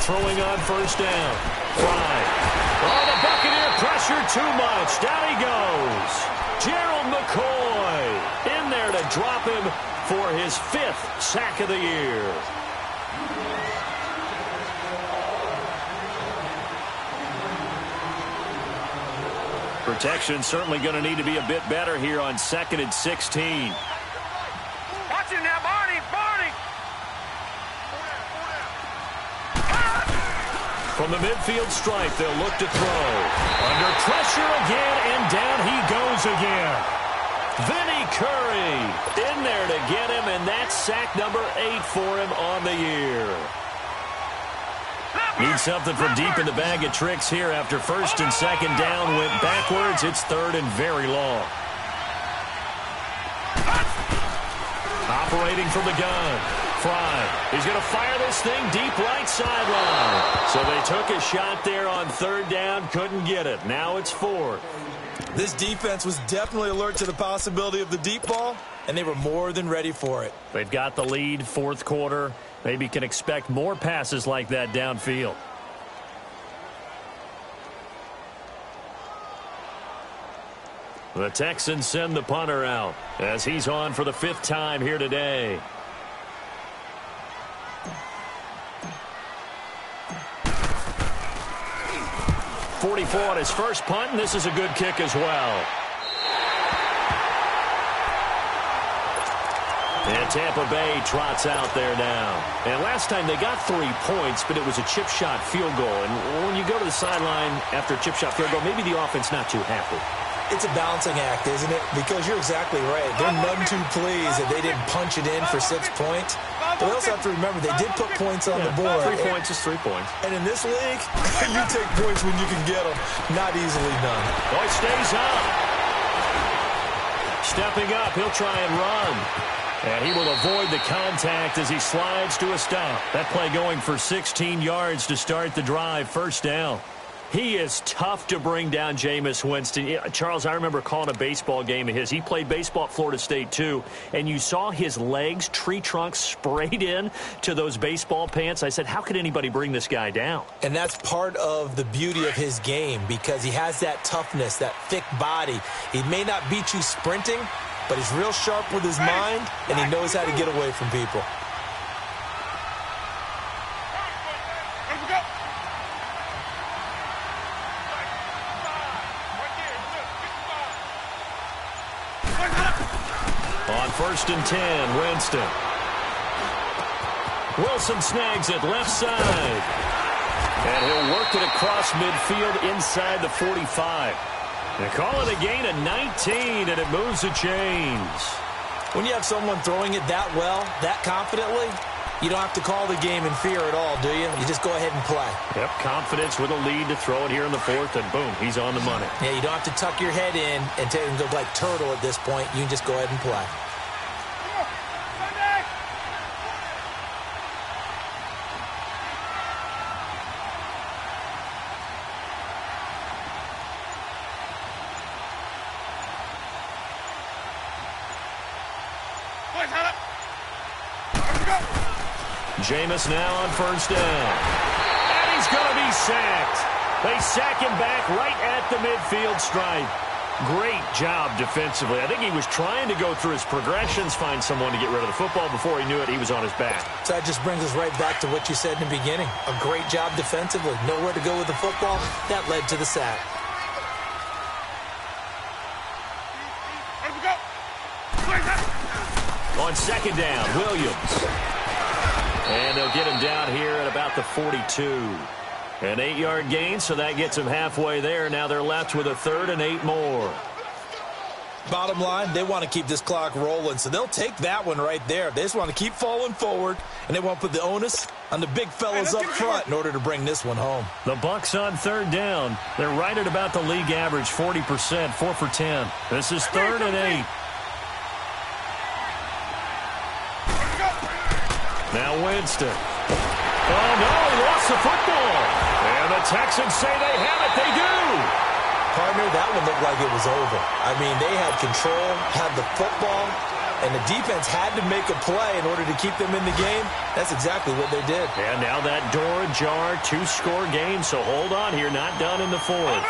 Speaker 1: Throwing on first down. Fry. Oh, the Buccaneer pressure too much. Down he goes. Gerald McCoy in there to drop him for his 5th sack of the year. Protection certainly going to need to be a bit better here on 2nd and 16.
Speaker 2: Watch him now, Barney!
Speaker 1: From the midfield stripe, they'll look to throw. Under pressure again, and down he goes again. Vinny Curry in there to get him, and that's sack number 8 for him on the year. Need something from deep in the bag of tricks here after first and second down went backwards. It's 3rd and very long. Operating from the gun. Fry. He's going to fire this thing deep right sideline. So they took a shot there on 3rd down. Couldn't get it. Now it's 4th.
Speaker 3: This defense was definitely alert to the possibility of the deep ball, and they were more than ready for it.
Speaker 1: They've got the lead, 4th quarter. Maybe can expect more passes like that downfield. The Texans send the punter out as he's on for the 5th time here today. .44 on his first punt, and this is a good kick as well. And Tampa Bay trots out there now. And last time they got 3 points, but it was a chip shot field goal. And when you go to the sideline after a chip shot field goal, maybe the offense not too happy.
Speaker 3: It's a balancing act, isn't it? Because you're exactly right. They're none too pleased that they didn't punch it in for 6 points. But we also have to remember they did put points on the board.
Speaker 1: 3 points is 3 points.
Speaker 3: And in this league, you take points when you can get them. Not easily done.
Speaker 1: Oh, it stays up. Stepping up, he'll try and run. And he will avoid the contact as he slides to a stop. That play going for 16 yards to start the drive. First down. He is tough to bring down, Jameis Winston. Yeah, Charles, I remember calling a baseball game of his. He played baseball at Florida State, too. And you saw his legs, tree trunks sprayed in to those baseball pants. I said, how could anybody bring this guy down?
Speaker 3: And that's part of the beauty of his game because he has that toughness, that thick body. He may not beat you sprinting, but he's real sharp with his mind, and he knows how to get away from people.
Speaker 1: first and 10. Winston. Wilson snags it left side. And he'll work it across midfield inside the 45. They call it a gain of 19, and it moves the chains.
Speaker 3: When you have someone throwing it that well, that confidently, you don't have to call the game in fear at all, do you? You just go ahead and play.
Speaker 1: Yep, confidence with a lead to throw it here in the fourth, and boom, he's on the money.
Speaker 3: Yeah, you don't have to tuck your head in and take him to like turtle at this point. You can just go ahead and play.
Speaker 1: Jameis now on first down. And he's going to be sacked. They sack him back right at the midfield stripe. Great job defensively. I think he was trying to go through his progressions, find someone to get rid of the football. Before he knew it, he was on his back.
Speaker 3: So that just brings us right back to what you said in the beginning. A great job defensively. Nowhere to go with the football. That led to the sack.
Speaker 1: On second down, Williams. And they'll get him down here at about the 42. An 8-yard gain, so that gets him halfway there. Now they're left with a third and 8 more.
Speaker 3: Bottom line, they want to keep this clock rolling, so they'll take that one right there. They just want to keep falling forward, and they want to put the onus on the big fellas up front in order to bring this one home.
Speaker 1: The Bucs on third down. They're right at about the league average, 40%, 4 for 10. This is third and 8. Now Winston. Oh, no, he lost the football. And the Texans say they have it. They do.
Speaker 3: Partner, that one looked like it was over. I mean, they had control, had the football, and the defense had to make a play in order to keep them in the game. That's exactly what they did.
Speaker 1: And now that door ajar, 2-score game, so hold on here. Not done in the fourth.
Speaker 2: Over!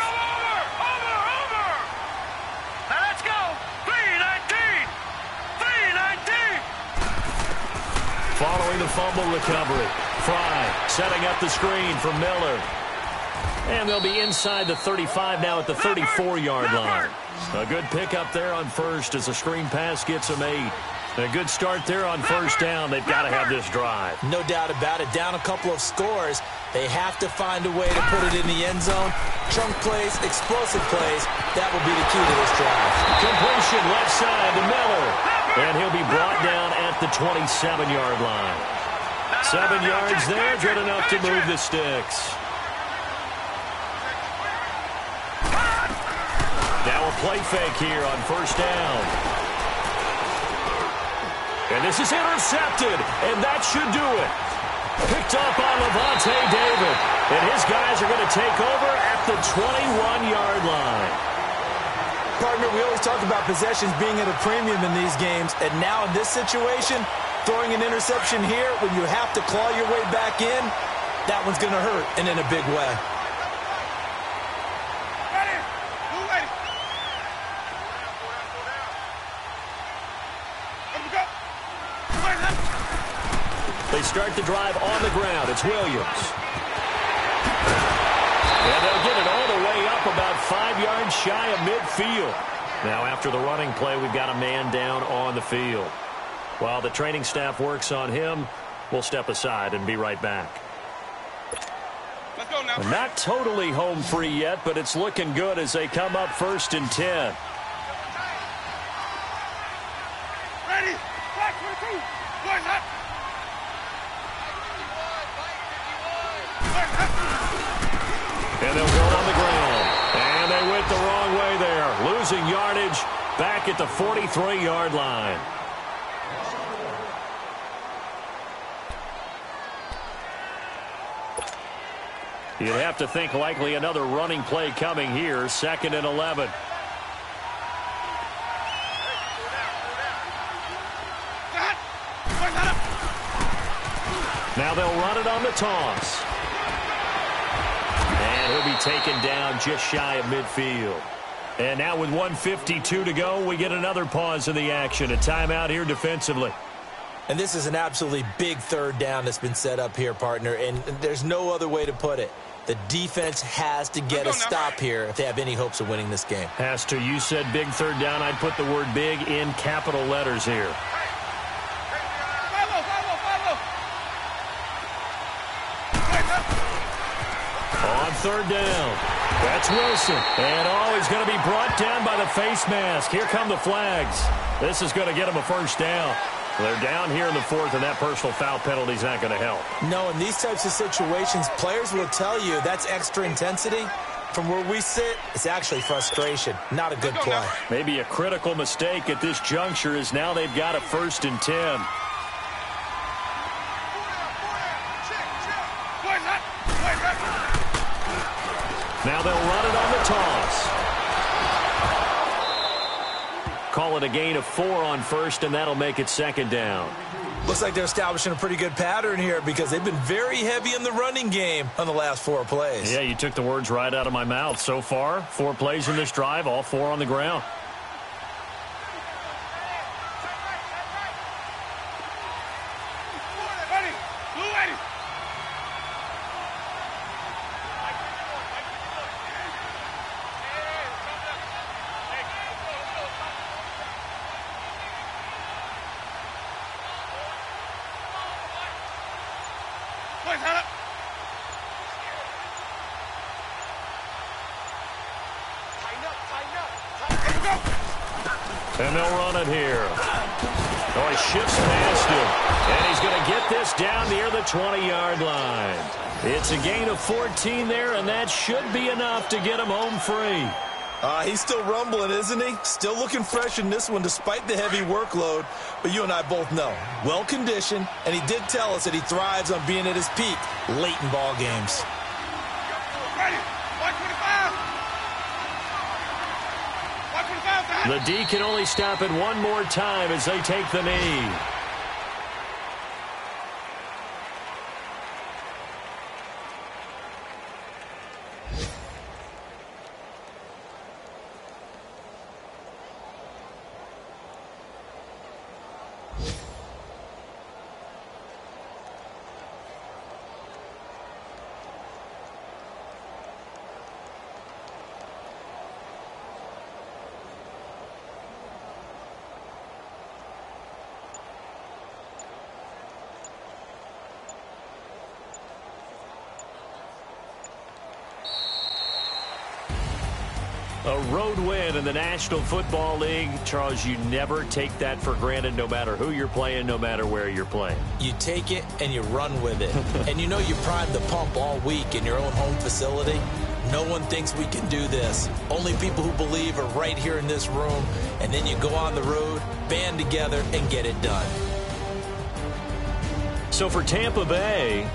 Speaker 2: Now let's go. 3-19. 3-19.
Speaker 1: Following the fumble recovery, Fry setting up the screen for Miller. And they'll be inside the 35 now at the 34-yard line. A good pickup there on first as the screen pass gets them 8. A good start there on first down. They've got to have this drive.
Speaker 3: No doubt about it. Down a couple of scores. They have to find a way to put it in the end zone. Chunk plays, explosive plays. That will be the key to this drive.
Speaker 1: Completion left side to Miller. And he'll be brought down at the 27-yard line. 7 yards there, good enough to move the sticks. Now a play fake here on first down. And this is intercepted, and that should do it. Picked up on Levante David. And his guys are going to take over at the 21-yard line.
Speaker 3: Partner, we always talk about possessions being at a premium in these games, and now in this situation, throwing an interception here when you have to claw your way back in, that one's going to hurt, and in a big way.
Speaker 1: They start the drive on the ground. It's Williams. And they'll get it all the way up about 5 yards shy of midfield. Now after the running play, we've got a man down on the field. While the training staff works on him, we'll step aside and be right back.
Speaker 2: Let's go now.
Speaker 1: Not totally home free yet, but it's looking good as they come up first and 10.
Speaker 2: Ready? Back 22. Boys up.
Speaker 1: And they'll go on the ground. And they went the wrong way there. Losing yardage back at the 43-yard line. You'd have to think likely another running play coming here. 2nd and 11. Now they'll run it on the toss. And he'll be taken down just shy of midfield. And now with 1:52 to go, we get another pause in the action. A timeout here defensively.
Speaker 3: And this is an absolutely big third down that's been set up here, partner, and there's no other way to put it. The defense has to get a stop here if they have any hopes of winning this game.
Speaker 1: Has to. You said big third down. I'd put the word big in capital letters here. On third down, that's Wilson. And he's going to be brought down by the face mask. Here come the flags. This is going to get him a first down. They're down here in the fourth, and that personal foul penalty is not going to help.
Speaker 3: No, in these types of situations, players will tell you that's extra intensity. From where we sit, it's actually frustration, not a good play.
Speaker 1: Maybe a critical mistake at this juncture is now they've got a 1st and 10. Now they'll run it on the toss. Call it a gain of 4 on 1st, and that'll make it 2nd down.
Speaker 3: Looks like they're establishing a pretty good pattern here because they've been very heavy in the running game on the last 4 plays.
Speaker 1: Yeah, you took the words right out of my mouth. So far, 4 plays in this drive, all 4 on the ground. And they'll run it here. Oh, he shifts past him. And he's going to get this down near the 20-yard line. It's a gain of 14 there, and that should be enough to get him home free.
Speaker 3: He's still rumbling, isn't he? Still looking fresh in this one despite the heavy workload. But you and I both know, well-conditioned, and he did tell us that he thrives on being at his peak late in ball games.
Speaker 1: The D can only stop it one more time as they take the knee. A road win in the National Football League. Charles, you never take that for granted no matter who you're playing, no matter where you're playing.
Speaker 3: You take it and you run with it. And you know you primed the pump all week in your own home facility. No one thinks we can do this. Only people who believe are right here in this room. And then you go on the road, band together, and get it done.
Speaker 1: So for Tampa Bay,